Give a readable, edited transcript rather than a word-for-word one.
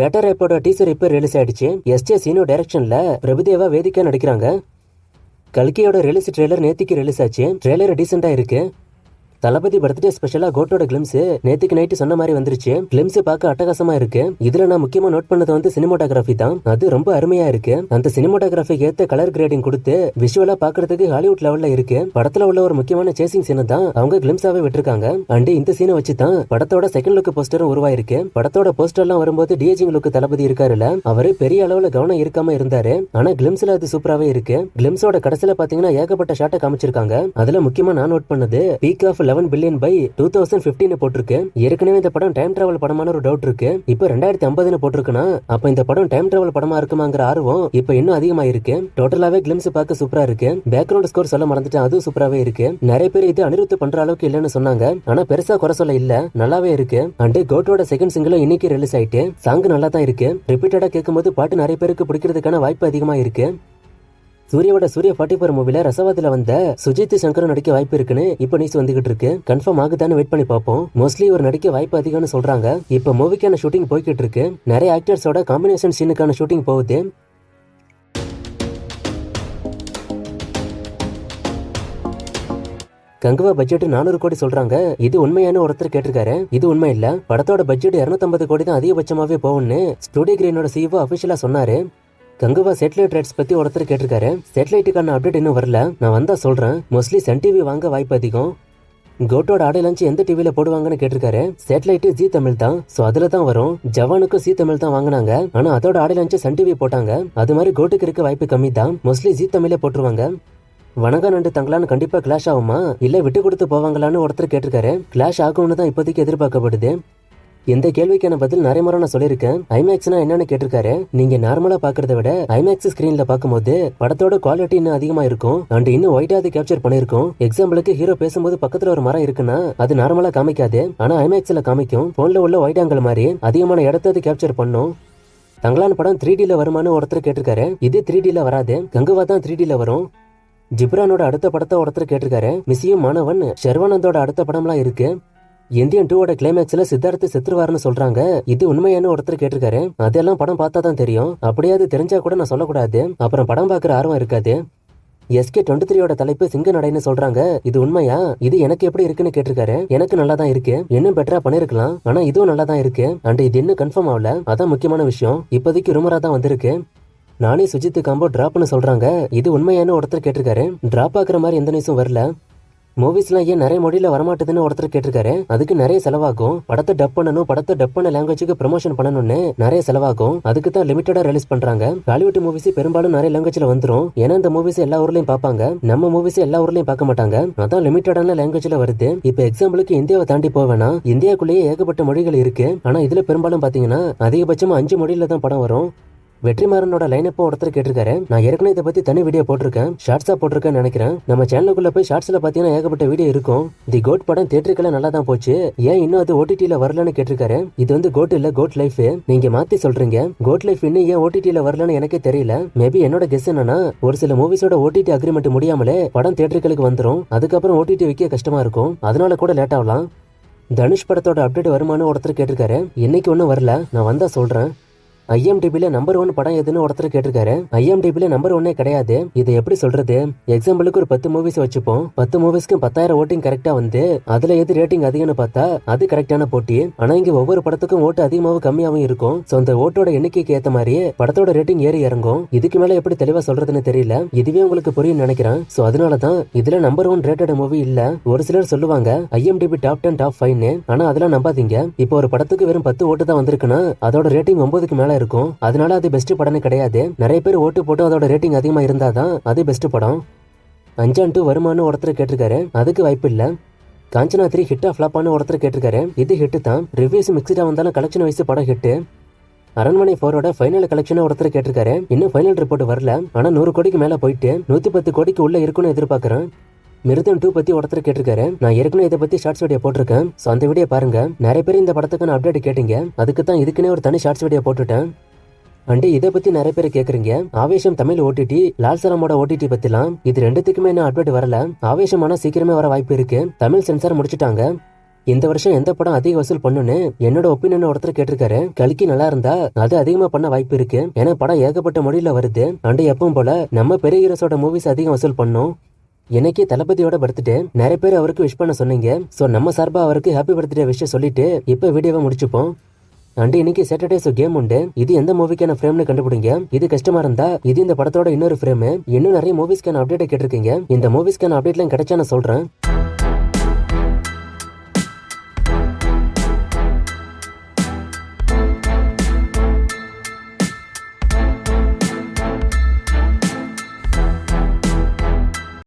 Batter ஆப்போட teaser இப்ப release ஆயிடுச்சு. எஸ்ஜே சீனோ டைரக்ஷன்ல பிரபுதேவா வேதிகா நடிக்கிறாங்க. கல்கியோட ரிலீஸ் ட்ரெய்லர் நேத்திக்கு ரிலீஸ் ஆச்சு. ட்ரெய்லர் டீசெண்டா இருக்கு. தளபதி பர்த்டே ஸ்பெஷலா கோட்டோட கிளிம்ஸ் நேத்துக்கு நைட்டு சொன்ன மாதிரி வந்துருச்சு. கிளிம்ஸ் பார்க்க அட்டகாசமா இருக்கு. இதுல நான் முக்கியமா நோட் பண்ணது வந்து சினிமாட்டோகிராஃபி தான். அது ரொம்ப அருமையா இருக்கு. அந்த சினிமாட்டோகிராஃபிக்கு ஏத்த கலர் கிரேடிங் கொடுத்து விஷுவலா பாக்குறதுக்கு ஹாலிவுட் லெவல்ல இருக்கு. படத்துல உள்ள ஒரு முக்கியமான சேசிங் சீனை தான் அவங்க கிளிம்ஸாவே விட்டுருக்காங்க. அண்ட் இந்த சீனை வச்சு தான் படத்தோட செகண்ட் லுக் போஸ்டரும் உருவாயிருக்கு. படத்தோட போஸ்டர் எல்லாம் வரும்போது டிஏஜிங் லுக் தளபதி இருக்காருல, அவரு பெரிய அளவுல கவனம் இருக்காம இருந்தாரு. ஆனா கிளிம்ஸ்ல அது சூப்பராவே இருக்கு. கிளிம்ஸோட கடைசியில பாத்தீங்கன்னா ஏகப்பட்ட ஷாட்டை காமிச்சிருக்காங்க. அதுல முக்கியமா நான் நோட் பண்ணது பீக் ஆஃப் 11 பில்லியன் பை 2015 போட்டிருக்கு. ஏற்கனவே இந்த படம் டைம் டிராவல் படமான ஒரு டவுட் இருக்கு. இப்ப 2050 போட்டிருக்குன்னா அப்ப இந்த படம் டைம் டிராவல் படமா இருக்குமாங்கிற ஆர்வம் இப்ப இன்னும் அதிகமா இருக்கு. டோட்டலாவே கிளிம்ஸ் பார்க்க சூப்பரா இருக்கு. பேக்ரவுண்ட் ஸ்கோர் சொல்ல மறந்துட்டேன், அதுவும் சூப்பராவே இருக்கு. நிறைய பேர் இது அனிருத் பண்ற அளவுக்கு இல்லன்னு சொன்னாங்க. ஆனா பெருசா குறை சொல்ல இல்ல, நல்லாவே இருக்கு. அண்ட் கோட்டோட செகண்ட் சிங்கிள் இன்னைக்கு ரிலீஸ் ஆயிட்டு சாங் நல்லா தான் இருக்கு. ரிப்பீட்டடா கேட்கும்போது பாட்டு நிறைய பேருக்கு பிடிக்கிறதுக்கான வாய்ப்பு அதிகமா இருக்கு. சூர்யாவோட சூர்யா 44 மூவில ரசவாதில வந்த சுஜித் சங்கர் நடிக்க வாய்ப்பு இருக்குன்னு இப்ப நியூஸ் வந்துகிட்டு இருக்கு. கன்ஃபார்ம் ஆகுதான்னு வெயிட் பண்ணி பார்ப்போம். மோஸ்ட்லி ஒரு நடிக்க வாய்ப்பு அதிகம்னு சொல்றாங்க. இப்ப மூவிக்கான ஷூட்டிங் போய்கிட்டு இருக்கு. நிறைய ஆக்டர்ஸோட காம்பினேஷன் சீனுக்கான ஷூட்டிங் போகுது. கங்குவா பட்ஜெட் 400 கோடி சொல்றாங்க. இது உண்மையான ஒருத்தர் கேட்டிருக்காரு. இது உண்மை இல்ல. படத்தோட பட்ஜெட் 250 கோடி தான் அதிகபட்சமாவே போகும்னு ஸ்டுடியோ கிரீனோட சிஇஓ அபிஷியலா சொன்னாரு. கங்குவா சேட்டலைட் ரைட்ஸ் பத்தி ஒருத்தர் கேட்டிருக்காரு. சேட்டலைட்டுக்கான அப்டேட் இன்னும் வரல, நான் வந்தா சொல்றேன். மோஸ்ட்லி சன் டிவி வாங்க வாய்ப்பு அதிகம். கோட்டோட ஆடியோ லான்ச் எந்த டிவில போடுவாங்கன்னு கேட்டிருக்காரு. சேட்டலைட் ஜி தமிழ் தான், சோ அதுல தான் வரும். ஜவானுக்கும் ஜி தமிழ் தான் வாங்கினாங்க. ஆனா அதோட ஆடியோ லான்ச் சன் டிவி போட்டாங்க. அது மாதிரி கோட்டுக்கு இருக்க வாய்ப்பு கம்மி தான். மோஸ்ட்லி ஜி தமிழே போட்டுருவாங்க. வணக்கம் நண்டு தங்களான்னு கண்டிப்பா கிளாஷ் ஆகுமா இல்ல விட்டு கொடுத்து போவாங்களான்னு ஒருத்தர் கேட்டிருக்காரு. கிளாஷ் ஆகும்னு தான் இப்போதைக்கு எதிர்பார்க்கப்படுது. இந்த கேள்விக்கான பதில் நிறைய முறை நான் சொல்லியிருக்கேன். ஐமேக்ஸ்னா என்னன்னு கேட்டிருக்காரு. நீங்க நார்மலா பாக்குறத விட ஐமேக்ஸ் ஸ்கிரீன்ல பாக்கும்போது படத்தோட குவாலிட்டி இன்னும் அதிகமா இருக்கும். அண்ட் இன்னும் ஒயிட்டாவது கேப்சர் பண்ணிருக்கும். எக்ஸாம்பிளுக்கு ஹீரோ பேசும்போது பக்கத்துல ஒரு மரம் இருக்குன்னா அது நார்மலா காமிக்காது, ஆனா ஐமேக்ஸ்ல காமிக்கும். போன்ல உள்ள ஒயிட் ஆங்கிள் மாதிரி அதிகமான இடத்தை கேப்சர் பண்ணும். தங்களான் படம் 3Dல வருமானு ஒருத்தர் கேட்டிருக்காரு. இது 3Dல வராது, கங்குவா தான் 3Dல வரும். ஜிப்ரானோட அடுத்த படத்தை ஒருத்தர் கேட்டிருக்காரு. மிஸ்ஸியும் மாணவன் ஷெர்வானந்தோட அடுத்த படம்லாம் இருக்கு. இந்தியன் 2 கிளைமேக்ஸ்ல சித்தார்த்து செத்துருவாருன்னு சொல்றாங்க. இது உண்மையான ஒருத்தர் கேட்டிருக்காரு. அதெல்லாம் படம் பார்த்தா தான் தெரியும். அப்படியே அது தெரிஞ்சா கூட நான் சொல்லக்கூடாது, அப்புறம் படம் பார்க்குற ஆர்வம் இருக்காது. SK23 தலைப்பு சிங்க நடைன்னு சொல்றாங்க. இது உண்மையா? இது எனக்கு எப்படி இருக்குன்னு கேட்டிருக்காரு. எனக்கு நல்லா தான் இருக்கு, இன்னும் பெட்டரா பண்ணிருக்கலாம், ஆனா இதுவும் நல்லா தான் இருக்கு. அண்ட் இது இன்னும் கன்ஃபார்ம் ஆகல, அதான் முக்கியமான விஷயம். இப்போதைக்கு ருமரா தான் வந்திருக்கு. நானே சுஜித் காம்போ டிராப்னு சொல்றாங்க. இது உண்மையான ஒருத்தர் கேட்டிருக்காரு. டிராப் ஆக்குற மாதிரி எந்த நியூஸும் வரல. மூவிஸ்லாம் ஏன் நிறைய மொழியில வரமாட்டதுன்னு ஒருத்தர் கேட்டிருக்காரு. அதுக்கு நிறைய செலவாகும். படத்தை டப் பண்ணணும், படத்தை டப் பண்ண லாங்குவேஜுக்கு ப்ரமோஷன் பண்ணணும்னு நிறைய செலவாகும். அதுக்கு தான் லிமிட்டடா ரிலீஸ் பண்றாங்க. ஹாலிவுட் மூவிஸ் பெரும்பாலும் நிறைய லாங்குவேஜ்ல வந்துரும். ஏன்னா இந்த மூவிஸ் எல்லா ஊர்லயும் பாப்பாங்க, நம்ம மூவிஸ் எல்லா ஊர்லயும் பார்க்க மாட்டாங்க. அதான் லிமிட்டடான லாங்குவேஜ்ல வருது. இப்ப எக்ஸாம்பிளுக்கு இந்தியாவை தாண்டி போவேனா, இந்தியாக்குள்ளேயே ஏகப்பட்ட மொழிகள் இருக்கு. ஆனா இதுல பெரும்பாலும் பாத்தீங்கன்னா அதிகபட்சமா 5 மொழியில தான் படம் வரும். வெற்றிமாறனோட லைனப்போ ஒருத்தர் கேட்டிருக்காரு. நான் ஏற்கனவே இதை பத்தி தனி வீடியோ போட்டிருக்கேன், ஷார்ட்ஸா போட்டிருக்கேன்னு நினைக்கிறேன். நம்ம சேனலுக்குள்ள போய் ஷார்ட்ஸ்ல பாத்தீங்கன்னா ஏகப்பட்ட வீடியோ இருக்கும். தி கோட் படம் தியேட்டருக்குள்ள நல்லா தான் போச்சு, ஏன் இன்னும் அது OTTல வரலன்னு கேட்டிருக்காரு. இது வந்து கோட் இல்ல, கோட் லைஃப். நீங்க மாத்தி சொல்றீங்க. கோட் லைஃப் இன்னும் ஏன் OTTல வரலன்னு எனக்கே தெரியல. மேபி என்னோட கெஸ் என்னன்னா, ஒரு சில மூவிஸோட OTT அக்ரிமெண்ட் முடியாமலே படம் தியேட்டருக்கு வந்துரும். அதுக்கப்புறம் OTT வைக்க கஷ்டமா இருக்கும், அதனால கூட லேட் ஆகலாம். தனுஷ் படத்தோட அப்டேட் வருமானு ஒருத்தர் கேட்டிருக்காரு. இன்னைக்கு ஒன்னும் வரல, நான் வந்தா சொல்றேன். IMDbல நம்பர் 1 படம் எதுன்னு ஒருத்தர் கேட்டிருக்காரு. IMDbல நம்பர் 1 கிடையாது. இதை எப்படி சொல்றது? எக்ஸாம்பிளுக்கு ஒரு 10 மூவிஸ் வச்சுப்போம். 10 மூவிஸ்க்கு 10,000 ஓட்டிங் கரெக்டா வந்து அதுல எது ரேட்டிங் அதிகம்னு பார்த்தா அது கரெக்டான போட்டி. ஆனா இங்க ஒவ்வொரு படத்துக்கும் ஓட்டு அதிகமாவும் கம்மியாவும் இருக்கும். சோ அந்த ஓட்டோட எண்ணிக்கைக்கு ஏத்த மாதிரியே படத்தோட ரேட்டிங் ஏறி இறங்கும். இதுக்கு மேல எப்படி தெளிவா சொல்றதுன்னு தெரியல. இதுவே உங்களுக்கு புரியும் நினைக்கிறேன். சோ அதனாலதான் இதுல நம்பர் 1 ரேட்டட் மூவி இல்ல. ஒரு சிலர் சொல்லுவாங்க IMDb டாப் 10 டாப் 5ன்னு. ஆனா அதெல்லாம் நம்பாதீங்க. இப்போ ஒரு படத்துக்கு வெறும் 10 ஓட்டு தான் வந்திருக்குன்னா அதோட ரேட்டிங் 9க்கு மேல இருக்கும். அதனால அது பெஸ்ட் படம்னு கிடையாது. நிறைய பேர் ஓட்டு போட்டு அதோட ரேட்டிங் அதிகமா இருந்தாதான் அது பெஸ்ட் படம். 5 வருமானு ஒருத்தர் கேட்டிருக்காரு. அதுக்கு வாய்ப்பு இல்ல. காஞ்சனா 3 ஹிட்டா ஃபிளாப்பானு ஒருத்தர் கேட்டிருக்காரு. இது ஹிட் தான், ரிவ்யூஸ் மிக்ஸ்டா வந்தாலும் கலெக்ஷன் வைஸ் படம் ஹிட். அரண்மனை 4ஓட ஃபைனல் கலெக்ஷன் ஒருத்தர் கேட்டிருக்காரு. இன்னும் ஃபைனல் ரிப்போர்ட் வரல, ஆனா 100 கோடிக்கு மேல போயிட்டு 110 கோடிக்கு உள்ள இருக்குன்னு எதிர்பார்க்கறேன். மிருதன் 2 பத்தி ஒருத்தர் கேட்டிருக்காரு. நான் ஏற்கனவே இதை பத்தி ஷார்ட்ஸ் வீடியோ போட்டிருக்கேன். சோ அந்த வீடியோ பாருங்க. நிறைய பேர் இந்த படத்துக்கான அப்டேட் கேட்டீங்க, அதுக்கு தான் இதுக்குன்னே ஒரு தனி ஷார்ட்ஸ் வீடியோ போட்டுட்டேன். அண்ட் இதை பத்தி நிறைய பேர் கேக்குறீங்க. ஆவேசம் தமிழ் OTT, லால் சலமோட OTT பத்திலாம். இது ரெண்டுத்துக்குமே என்ன அப்டேட் வரல. ஆவேசம் ஆனா சீக்கிரமே வர வாய்ப்பு இருக்கு. தமிழ் சென்சார் முடிச்சுட்டாங்க. இந்த வருஷம் எந்த படம் அதிக வசூல் பண்ணுன்னு என்னோட ஒப்பீனியன் ஒருத்தர் கேட்டிருக்காரு. கல்கி நல்லா இருந்தா அது அதிகமா பண்ண வாய்ப்பு இருக்கு. ஏன்னா படம் ஏகப்பட்ட மொழியில வருது. அண்ட் எப்பவும் போல நம்ம பெரிய ஹீரோஸோட மூவிஸ் அதிகம் வசூல் பண்ணும். இன்னைக்கு தளபதியோட பர்த்டே. நிறைய பேர் அவருக்கு விஷ் பண்ண சொன்னீங்க. சோ நம்ம சார்பா அவருக்கு ஹாப்பி பர்த்டே விஷயம் சொல்லிட்டு இப்ப வீடியோவை முடிச்சுப்போம். அண்ட் இன்னைக்கு சாட்டர்டே ஸோ கேம் உண்டு. இது எந்த மூவிக்கான ஃப்ரேம்னு கண்டுபிடிங்க. இது கஷ்டமா இருந்தா இது இந்த படத்தோட இன்னொரு ஃப்ரேம். இன்னும் நிறைய மூவிஸ்க்கான அப்டேட் கேட்டிருக்கீங்க. இந்த மூவிஸ்க்கான அப்டேட்லாம் கிடைச்சா நான் சொல்றேன்.